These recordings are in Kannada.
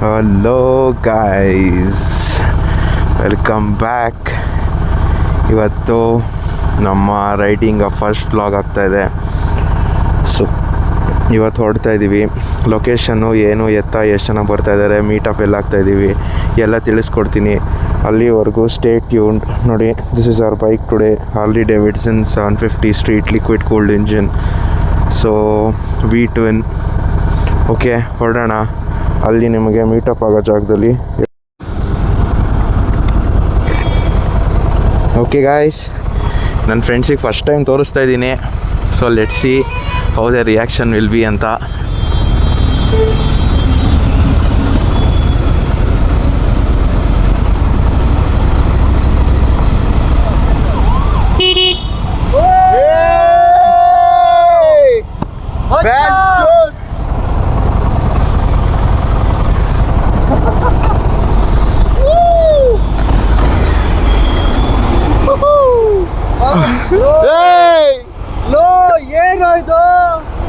Hello guys, welcome back. ಇವತ್ತು ನಮ್ಮ ರೈಡಿಂಗ್ ಫಸ್ಟ್ ವ್ಲಾಗ್ ಆಗ್ತಾಯಿದೆ. ಸೊ ಇವತ್ತು ಹೊರಡ್ತಾ ಇದ್ದೀವಿ. ಲೊಕೇಶನ್ನು ಏನು ಎತ್ತ ಎಷ್ಟು ಜನ ಬರ್ತಾಯಿದ್ದಾರೆ, ಮೀಟಪ್ ಎಲ್ಲ ಆಗ್ತಾಯಿದ್ದೀವಿ, ಎಲ್ಲ ತಿಳಿಸ್ಕೊಡ್ತೀನಿ. ಅಲ್ಲಿವರೆಗೂ ಸ್ಟೇ ಟ್ಯೂನ್ಡ್. ನೋಡಿ, this is our bike today, Harley Davidson 750 street liquid cooled engine. So V twin. Okay, ಹೊರಡೋಣ. ಅಲ್ಲಿ ನಿಮಗೆ ಮೀಟಪ್ ಆಗೋ ಜಾಗದಲ್ಲಿ. ಓಕೆ ಗಾಯ್ಸ್, ನನ್ನ ಫ್ರೆಂಡ್ಸಿಗೆ ಫಸ್ಟ್ ಟೈಮ್ ತೋರಿಸ್ತಾ ಇದ್ದೀನಿ. So let's see how the reaction will be ಅಂತ.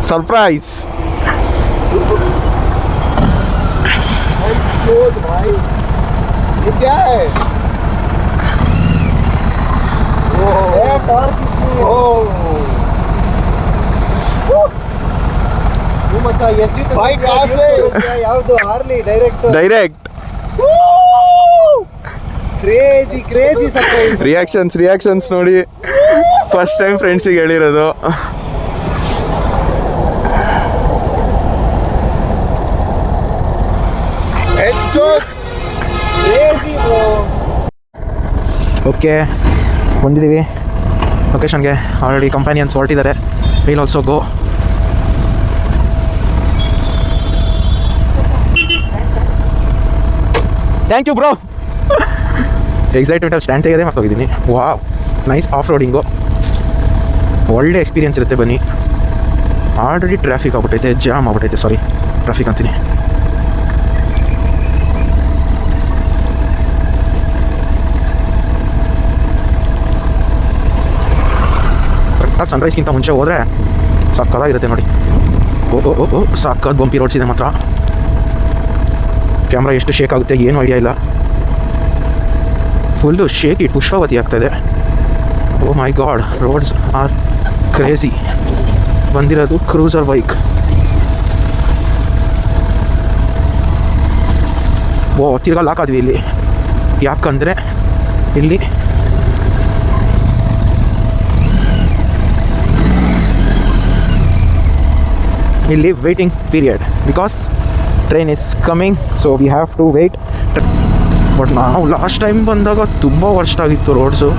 सरप्राइज भाई, ये क्या है? भाई कहाँ से याವುದು हार्ली डायरेक्ट क्रेजी रिएक्शंस ನೋಡಿ. ಫಸ್ಟ್ ಟೈಮ್ ಫ್ರೆಂಡ್ಸಿಗೆ ಹೇಳಿರೋದು. ಓಕೆ, ಬಂದಿದ್ದೀವಿ ಲೊಕೇಶನ್ಗೆ. ಆಲ್ರೆಡಿ ಕಂಪ್ಯಾನಿಯನ್ಸ್ ಹೊರಟಿದ್ದಾರೆ. Will also go. Thank you bro. ಎಕ್ಸೈಟ್ಮೆಂಟಲ್ಲಿ ಸ್ಟ್ಯಾಂಡ್ ತೆಗೆದೇ ಮಾಡ್ತೋಗಿದ್ದೀನಿ. ವಾವ್, ನೈಸ್ ಆಫ್ ರೋಡಿಂಗು, ಒಳ್ಳೆ ಎಕ್ಸ್ಪೀರಿಯನ್ಸ್ ಇರುತ್ತೆ. ಬನ್ನಿ. ಆಲ್ರೆಡಿ ಟ್ರಾಫಿಕ್ ಆಗ್ಬಿಟ್ಟೈತೆ, ಜಾಮ್ ಆಗ್ಬಿಟ್ಟೈತೆ. ಸಾರಿ, ಟ್ರಾಫಿಕ್ ಅಂತೀನಿ. ಕರೆಕ್ಟಾಗಿ ಸನ್ರೈಸ್ಗಿಂತ ಮುಂಚೆ ಹೋದರೆ ಸಕ್ಕತ್ತಾಗಿರುತ್ತೆ ನೋಡಿ. ಓ ಸಕ್ಕತ್ ಬಂಪಿ ರೋಡ್ಸ್ ಇದೆ ಮಾತ್ರ. ಕ್ಯಾಮ್ರಾ ಎಷ್ಟು ಶೇಕ್ ಆಗುತ್ತೆ ಏನು ಐಡಿಯಾ ಇಲ್ಲ. ಫುಲ್ಲು ಶೇಕಿ ಪುಷ್ಪಾವತಿ ಆಗ್ತಾಯಿದೆ. Oh my god, roads are crazy. ಬಂದಿರೋದು ಕ್ರೂಸರ್ ಬೈಕ್. ಓ ತಿರ್ಗಾ ಲಾಕ್ ಆದ್ವಿ ಇಲ್ಲಿ. ಯಾಕಂದರೆ ಇಲ್ಲಿ waiting period, because train is coming, so we have to wait. But ನಾವು ಲಾಸ್ಟ್ ಟೈಮ್ ಬಂದಾಗ ತುಂಬ ವರ್ಸ್ಟ್ ಆಗಿತ್ತು ರೋಡ್ಸು.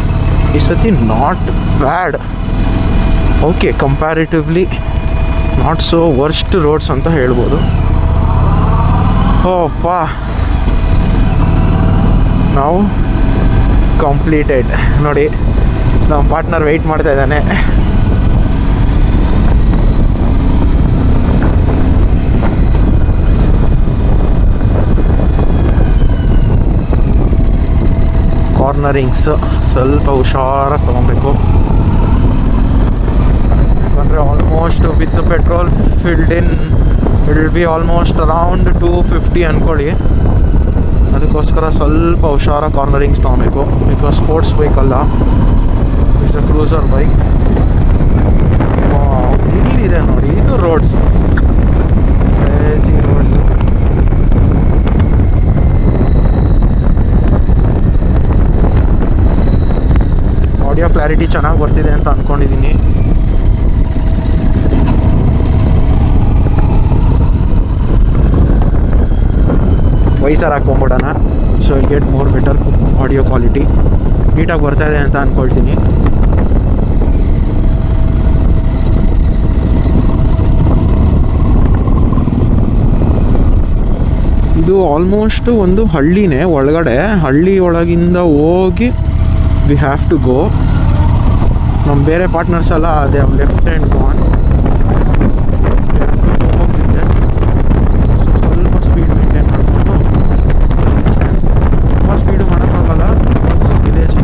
ಈ ಸತಿ not bad. Okay, comparatively not so worst roads ಅಂತ ಹೇಳ್ಬೋದು. ಓಪ್ಪ, ನಾವು ಕಂಪ್ಲೀಟೆಡ್. ನೋಡಿ, ನಮ್ಮ ಪಾರ್ಟ್ನರ್ ವೆಯ್ಟ್ ಮಾಡ್ತಾ ಇದ್ದಾನೆ. ಕಾರ್ನರಿಂಗ್ಸ್ ಸ್ವಲ್ಪ ಹುಷಾರಾಗಿ ತೊಗೊಬೇಕು. ಯಾಕಂದರೆ almost with petrol filled in it will be almost around 250 ಅಂದ್ಕೊಳ್ಳಿ. ಅದಕ್ಕೋಸ್ಕರ ಸ್ವಲ್ಪ ಹುಷಾರಾಗಿ ಕಾರ್ನರಿಂಗ್ಸ್ ತೊಗೊಬೇಕು. ಬಿಕಾಸ್ ಸ್ಪೋರ್ಟ್ಸ್ ಬೈಕ್ ಅಲ್ಲ, ಇಟ್ಸ್ ಅ ಕ್ರೂಸರ್ ಬೈಕ್. ಇಲ್ಲಿದೆ ನೋಡಿ, ಇದು roads, crazy roads. Audio clarity ಚೆನ್ನಾಗಿ ಬರ್ತಿದೆ ಅಂತ ಅಂದ್ಕೊಂಡಿದ್ದೀನಿ. ವೈಸರ್ ಹಾಕ್ಕೊಂಬಿಡೋಣ. So will get more better audio quality. ನೀಟಾಗಿ ಬರ್ತಾಯಿದೆ ಅಂತ ಅಂದ್ಕೊಳ್ತೀನಿ. ಇದು ಆಲ್ಮೋಸ್ಟ್ ಒಂದು ಹಳ್ಳಿನೇ ಒಳಗಡೆ. ಹಳ್ಳಿ ಒಳಗಿಂದ ಹೋಗಿ ವಿ ಹ್ಯಾವ್ ಟು ಗೋ. ನಮ್ಮ ಬೇರೆ ಪಾರ್ಟ್ನರ್ಸ್ ಎಲ್ಲ they have left hand gone. ಹೋಗ್ತಿದ್ದೆ. ಸೊ ಸ್ವಲ್ಪ ಸ್ಪೀಡ್ ಮೇಂಟೈನ್ ಮಾಡಿಕೊಂಡು, ತುಂಬ ಸ್ಪೀಡು ಮಾಡೋಕ್ಕಾಗಲ್ಲ, ವಿಲೇಜ್.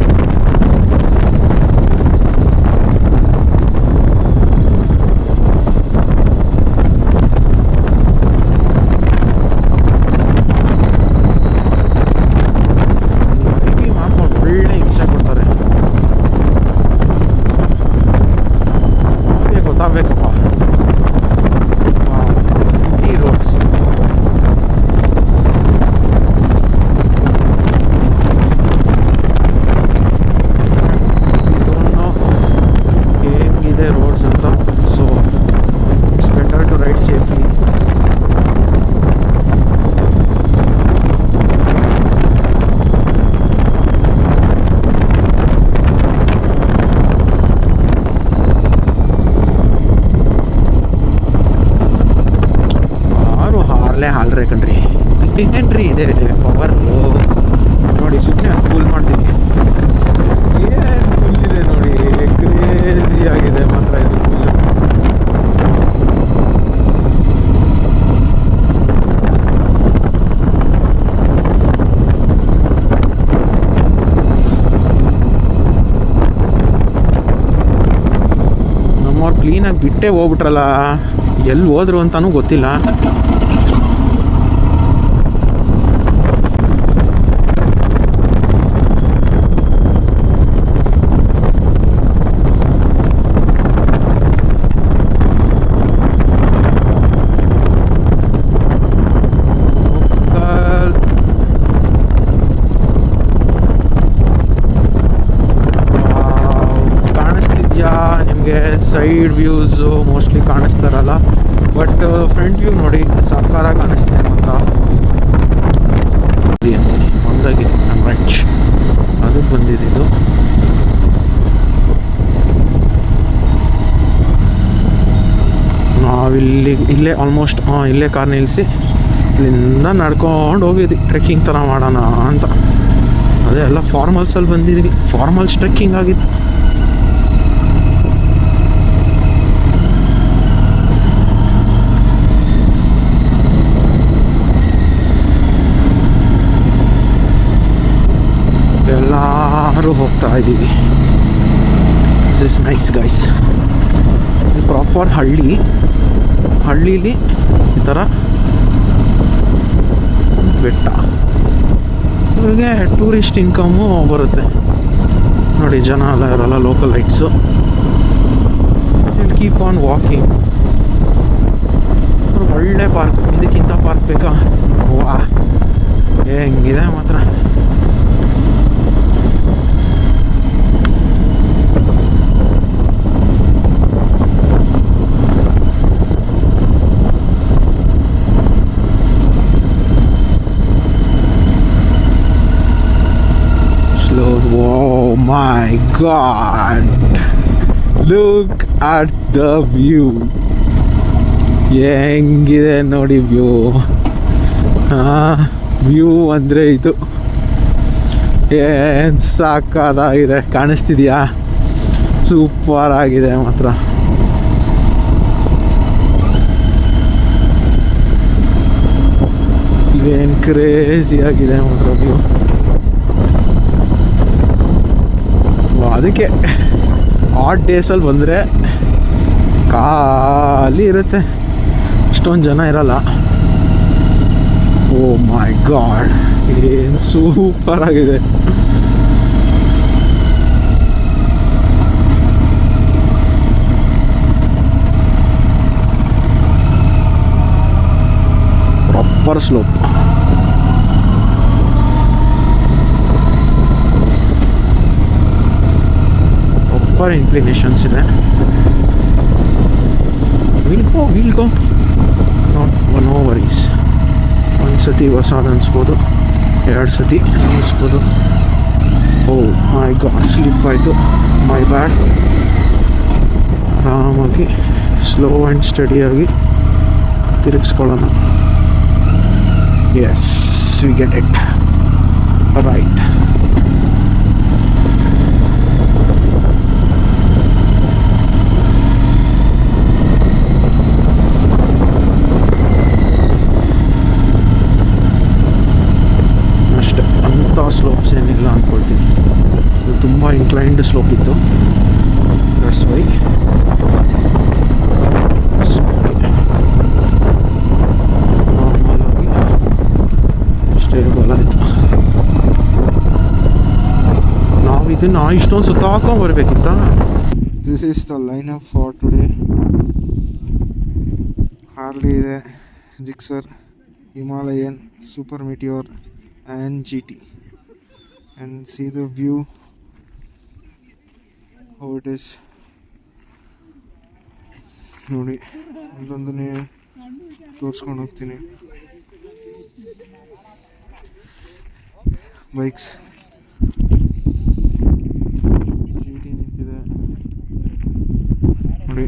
ಒಳ್ಳೆ ಹಾಲ್ರೆ ಕಣ್ರಿ. ಏನ್ರಿ ಇದೆ ಪವರ್ ನೋಡಿ. ಸುಮ್ಮನೆ ಕೂಲ್ ಮಾಡ್ತೀನಿ. ಏನು ಫುಲ್ ಇದೆ ನೋಡಿ, ಕ್ರೇಜಿ ಆಗಿದೆ ಮಾತ್ರ ಇದು ಫುಲ್. ನಮ್ಮವ್ರು ಕ್ಲೀನಾಗಿ ಬಿಟ್ಟೇ ಹೋಗ್ಬಿಟ್ರಲ್ಲ, ಎಲ್ಲಿ ಹೋದ್ರು ಅಂತಾನೂ ಗೊತ್ತಿಲ್ಲ. ಸೈಡ್ ವ್ಯೂಸು ಮೋಸ್ಟ್ಲಿ ಕಾಣಿಸ್ತಾರಲ್ಲ, ಬಟ್ ಫ್ರಂಟ್ ವ್ಯೂ ನೋಡಿ ಸಾಕಾರಾಗಿ ಕಾಣಿಸ್ತಿದೆ ಮಾತ್ರ ಅಂತೀನಿ. ಒಂದಾಗಿ ನಮ್ಮ ರಂಚ್ ಅದಕ್ಕೆ ಬಂದಿದ್ದು. ಇಲ್ಲೇ ಆಲ್ಮೋಸ್ಟ್ ಇಲ್ಲೇ ಕಾರ್ ನಿಲ್ಲಿಸಿ ಇಲ್ಲಿಂದ ನಡ್ಕೊಂಡು ಹೋಗಿದ್ವಿ ಟ್ರೆಕ್ಕಿಂಗ್ ಥರ ಮಾಡೋಣ ಅಂತ. ಅದೇ ಎಲ್ಲ ಫಾರ್ಮಲ್ಸಲ್ಲಿ ಬಂದಿದ್ವಿ, ಫಾರ್ಮಲ್ಸ್ ಟ್ರೆಕ್ಕಿಂಗ್ ಆಗಿತ್ತು. ಎಲ್ಲರೂ ಹೋಗ್ತಾ ಇದ್ದೀವಿ. This is nice guys. ಇದು ಪ್ರಾಪರ್ ಹಳ್ಳೀಲಿ ಈ ಥರ ಬೆಟ್ಟ. ಇವ್ರಿಗೆ ಟೂರಿಸ್ಟ್ ಇನ್ಕಮ್ಮು ಬರುತ್ತೆ ನೋಡಿ. ಜನ ಎಲ್ಲ ಇರೋಲ್ಲ, local lights. Keep on walking. ಒಳ್ಳೆ ಪಾರ್ಕ್. ಇದಕ್ಕಿಂತ ಪಾರ್ಕ್ ಬೇಕಾ? ವಾ ಹೆಂಗಿದೆ ಮಾತ್ರ. Oh my god, look at the view. ಹೆಂಗಿದೆ ನೋಡಿ ವ್ಯೂ. ವ್ಯೂ ಅಂದರೆ ಇದು ಏನು ಸಾಕಾಗಿದೆ. ಕಾಣಿಸ್ತಿದೆಯಾ? ಸೂಪರ್ ಆಗಿದೆ ಮಾತ್ರ. ಇದೇನು ಕ್ರೇಜಿ ಆಗಿದೆ ಮಾತ್ರ ವ್ಯೂ. ಅದಕ್ಕೆ ಆಟ್ ಡೇಸಲ್ಲಿ ಬಂದರೆ ಖಾಲಿ ಇರುತ್ತೆ, ಅಷ್ಟೊಂದು ಜನ ಇರಲ್ಲ. ಓ ಮೈ ಗಾಡ್, ಏನು ಸೂಪರ್ ಆಗಿದೆ. Proper slope. ಪ್ರಾಪರ್ ಇನ್ಕ್ಲಿನೇಷನ್ಸ್ ಇದೆ. Will go no worries. ಒಂದು ಸತಿ ಹೊಸದು ಅನಿಸ್ಬೋದು, ಎರಡು ಸತಿ ಅನಿಸ್ಬೋದು. ಓ ಮೈ ಗಾಡ್, ಸ್ಲಿಪ್ ಆಯಿತು, ಮೈ ಬ್ಯಾಡ್. ಆರಾಮಾಗಿ ಸ್ಲೋ ಆ್ಯಂಡ್ ಸ್ಟಡಿಯಾಗಿ ತಿರುಗಿಸ್ಕೊಳ್ಳೋಣ. Yes, we get it right. Slopes ಏನಿಲ್ಲ ಅಂದ್ಕೊಳ್ತೀನಿ. ಇದು ತುಂಬ ಇನ್ಕ್ಲೈನ್ಡ್ ಸ್ಲೋಪ್ ಇತ್ತು, ದಟ್ಸ್ ವೈ. ನಾರ್ಮಲಾಗಿ ಸ್ಟೇಬಲ್ ಆಯಿತು. ನಾವು ಇದನ್ನು ಇಷ್ಟೊಂದು ಸುತ್ತಾಕೊಂಡ್ಬರ್ಬೇಕಿತ್ತ. This is the line up for today. Harley ಇದೆ, Gixxer, Himalayan, super meteor and GT, and see the view how it is. ನೋಡಿ, ಒಂದೊಂದನ್ನೇ ತೋರಿಸ್ಕೊಂಡು ಹೋಗ್ತೀನಿ. ಬೈಕ್ಸ್, GT ನಿಂತಿದೆ ನೋಡಿ.